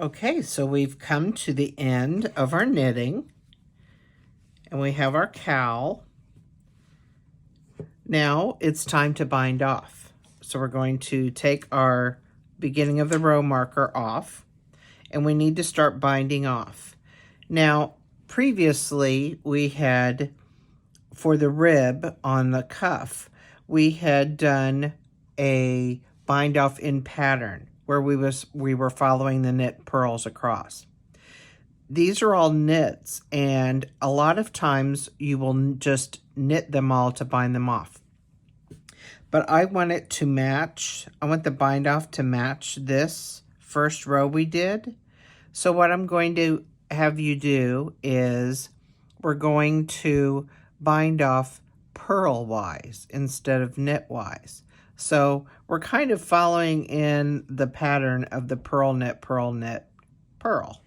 Okay, so we've come to the end of our knitting, and we have our cowl. Now it's time to bind off. So we're going to take our beginning of the row marker off, and we need to start binding off. Now, previously we had, for the rib on the cuff, we had done a bind off in pattern where we were following the knit purls across. These are all knits, and a lot of times you will just knit them all to bind them off. But I want it to match, I want the bind off to match this first row we did. So what I'm going to have you do is we're going to bind off purl-wise instead of knit-wise. So we're kind of following in the pattern of the purl, knit, purl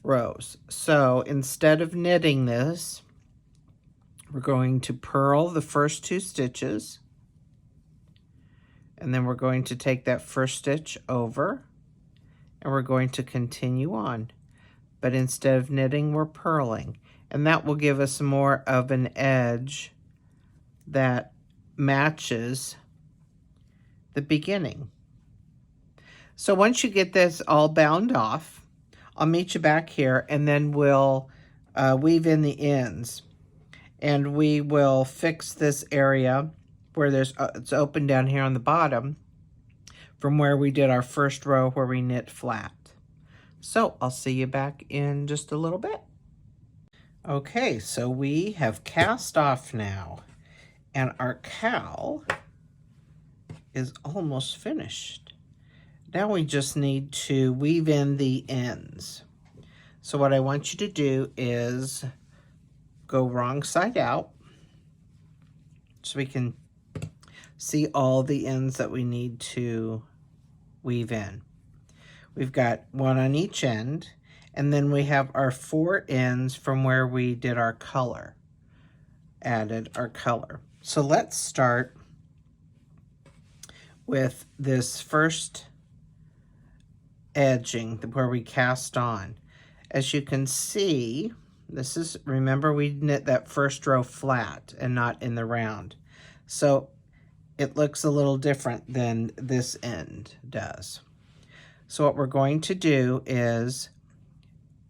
rows. So instead of knitting this, we're going to purl the first 2 stitches, and then we're going to take that first stitch over, and we're going to continue on. But instead of knitting, we're purling, and that will give us more of an edge that matches the beginning. So once you get this all bound off, I'll meet you back here, and then we'll weave in the ends, and we will fix this area where there's it's open down here on the bottom from where we did our first row where we knit flat. So I'll see you back in just a little bit. Okay, so we have cast off now, and our cowl is almost finished. Now we just need to weave in the ends. So what I want you to do is go wrong side out so we can see all the ends that we need to weave in. We've got 1 on each end, and then we have our 4 ends from where we did our color, added our color. So let's start with this first edging where we cast on. As you can see, this is, remember we knit that first row flat and not in the round. So it looks a little different than this end does. So what we're going to do is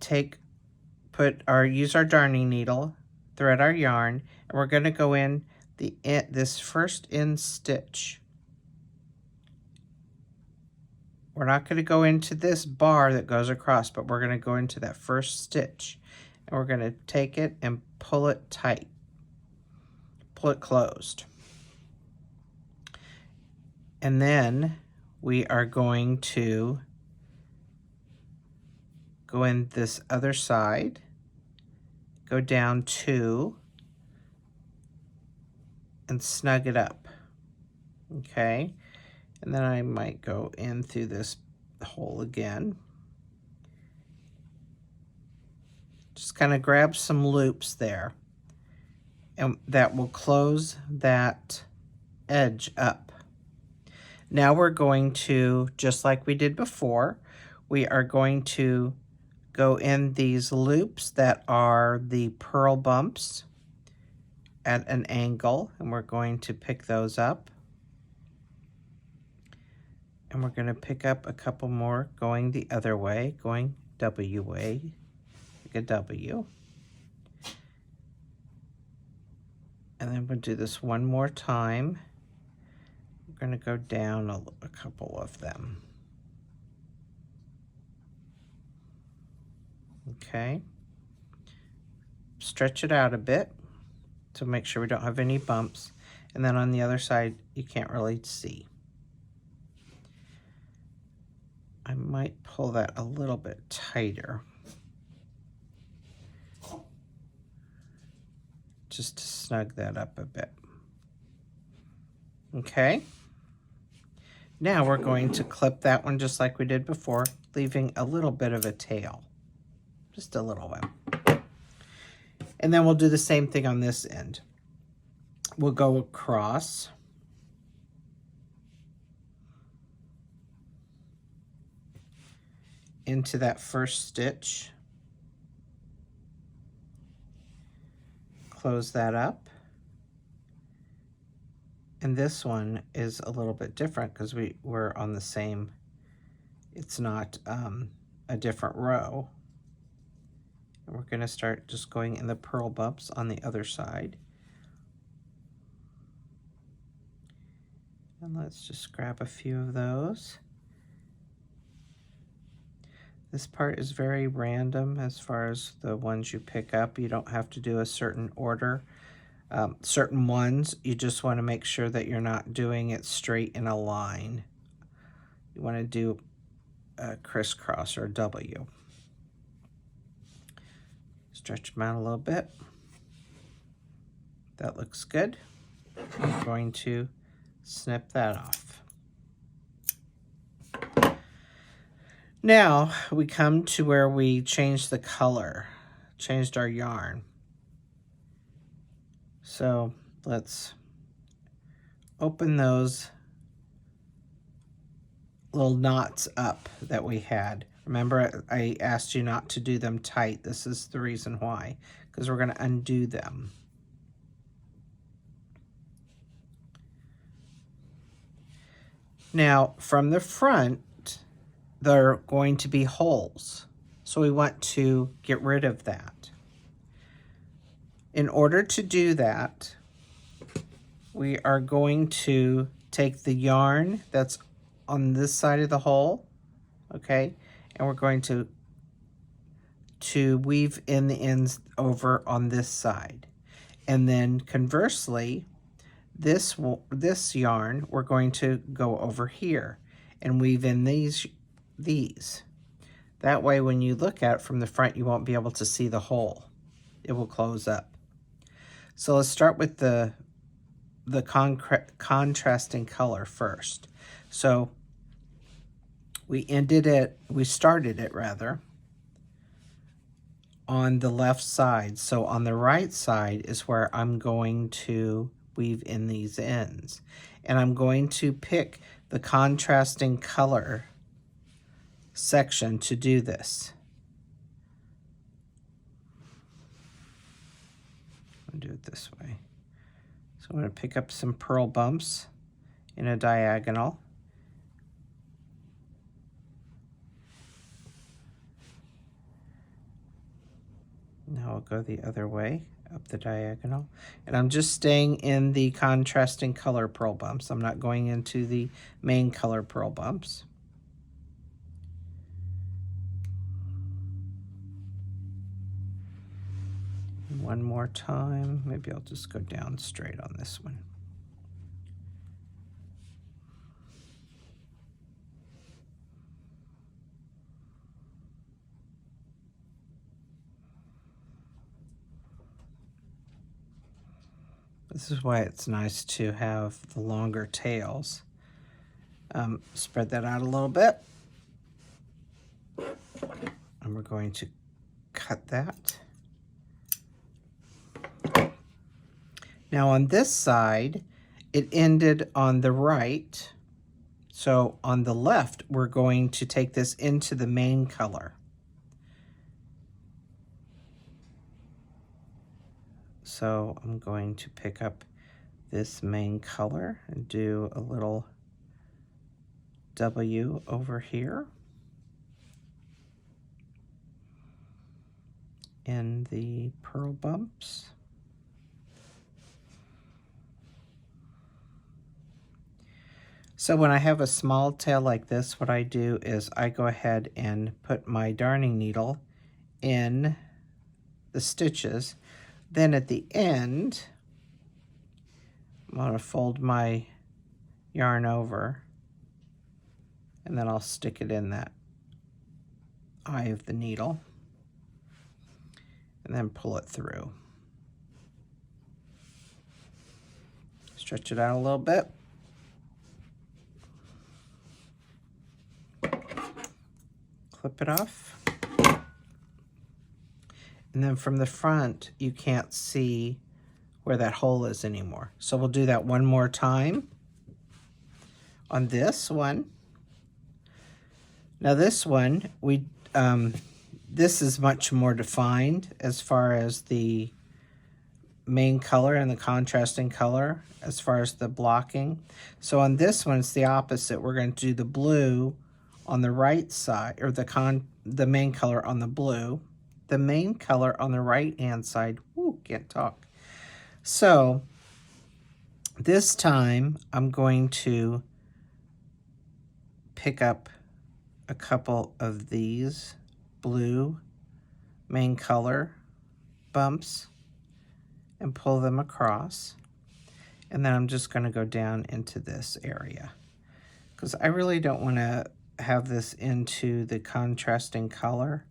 use our darning needle, thread our yarn, and we're going to go in this first end stitch. We're not going to go into this bar that goes across, but we're going to go into that first stitch, and we're going to take it and pull it tight, pull it closed. And then we are going to go in this other side, go down 2, and snug it up, okay? And then I might go in through this hole again. Just kind of grab some loops there, and that will close that edge up. Now we're going to, just like we did before, we are going to go in these loops that are the purl bumps at an angle, and we're going to pick those up. And we're going to pick up a couple more going the other way, going W way, like a W. And then we'll do this one more time. We're going to go down a couple of them. Okay. Stretch it out a bit to make sure we don't have any bumps. And then on the other side, you can't really see. I might pull that a little bit tighter, just to snug that up a bit. Okay. Now we're going to clip that one just like we did before, leaving a little bit of a tail, just a little one. And then we'll do the same thing on this end. We'll go across. into that first stitch, close that up. And this one is a little bit different because we're on the same, it's not a different row. And we're going to start just going in the purl bumps on the other side. And let's just grab a few of those. This part is very random as far as the ones you pick up. You don't have to do a certain order. Certain ones, you just want to make sure that you're not doing it straight in a line. You want to do a crisscross or a W. Stretch them out a little bit. That looks good. I'm going to snip that off. Now we come to where we changed the color, changed our yarn. So let's open those little knots up that we had. Remember, I asked you not to do them tight. This is the reason why, because we're going to undo them. Now, from the front, there are going to be holes. So we want to get rid of that. In order to do that, we are going to take the yarn that's on this side of the hole, okay, and we're going to weave in the ends over on this side. And then conversely, this yarn, we're going to go over here and weave in these. That way, when you look at it from the front, you won't be able to see the hole. It will close up. So let's start with the contrasting color first. So we started it rather, on the left side. So on the right side is where I'm going to weave in these ends. And I'm going to pick the contrasting color section to do this. I'll do it this way. So I'm going to pick up some purl bumps in a diagonal. Now I'll go the other way up the diagonal. And I'm just staying in the contrasting color purl bumps. I'm not going into the main color purl bumps. One more time. Maybe I'll just go down straight on this one. This is why it's nice to have the longer tails. Spread that out a little bit. And we're going to cut that. Now on this side, it ended on the right. So on the left, we're going to take this into the main color. So I'm going to pick up this main color and do a little W over here in the purl bumps. So when I have a small tail like this, what I do is I go ahead and put my darning needle in the stitches. Then at the end, I'm going to fold my yarn over, and then I'll stick it in that eye of the needle, and then pull it through. Stretch it out a little bit. Clip it off. And then from the front, you can't see where that hole is anymore. So we'll do that one more time on this one. Now this one, this is much more defined as far as the main color and the contrasting color as far as the blocking. So on this one, it's the opposite. We're going to do the blue on the right side, or the main color on the blue, the main color on the right hand side. Ooh, can't talk. So this time I'm going to pick up a couple of these blue main color bumps and pull them across. And then I'm just going to go down into this area because I really don't want to have this into the contrasting color.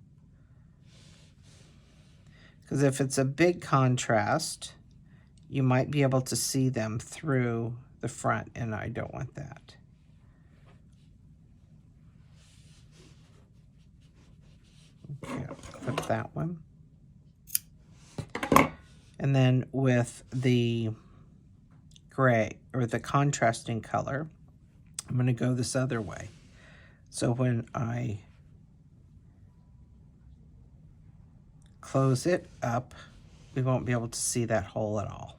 Because if it's a big contrast, you might be able to see them through the front, and I don't want that. Okay, I'll put that one. And then with the gray, or the contrasting color, I'm going to go this other way. So when I close it up, we won't be able to see that hole at all.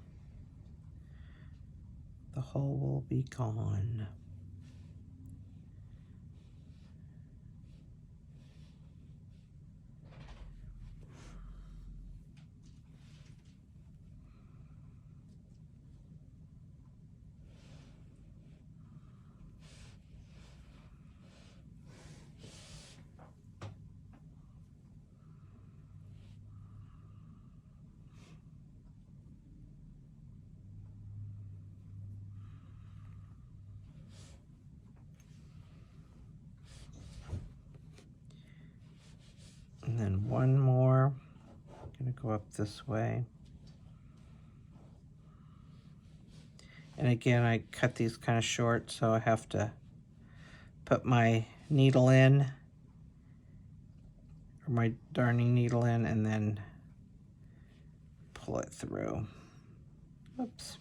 The hole will be gone. And then one more. I'm going to go up this way. And again, I cut these kind of short, so I have to put my needle in, or my darning needle in, and then pull it through. Oops.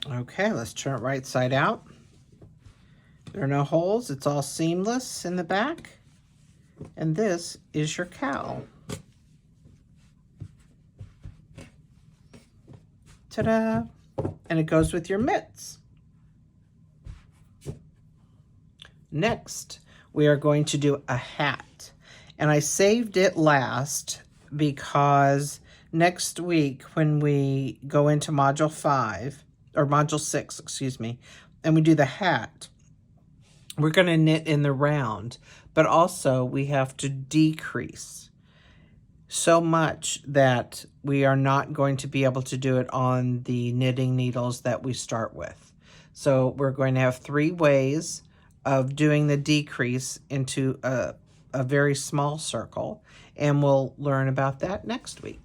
Okay, let's turn it right side out. There are no holes. It's all seamless in the back. And this is your cowl. Ta-da! And it goes with your mitts. Next, we are going to do a hat. And I saved it last because next week when we go into module 5, or module 6, excuse me, and we do the hat, we're going to knit in the round, but also we have to decrease so much that we are not going to be able to do it on the knitting needles that we start with. So we're going to have 3 ways of doing the decrease into a very small circle, and we'll learn about that next week.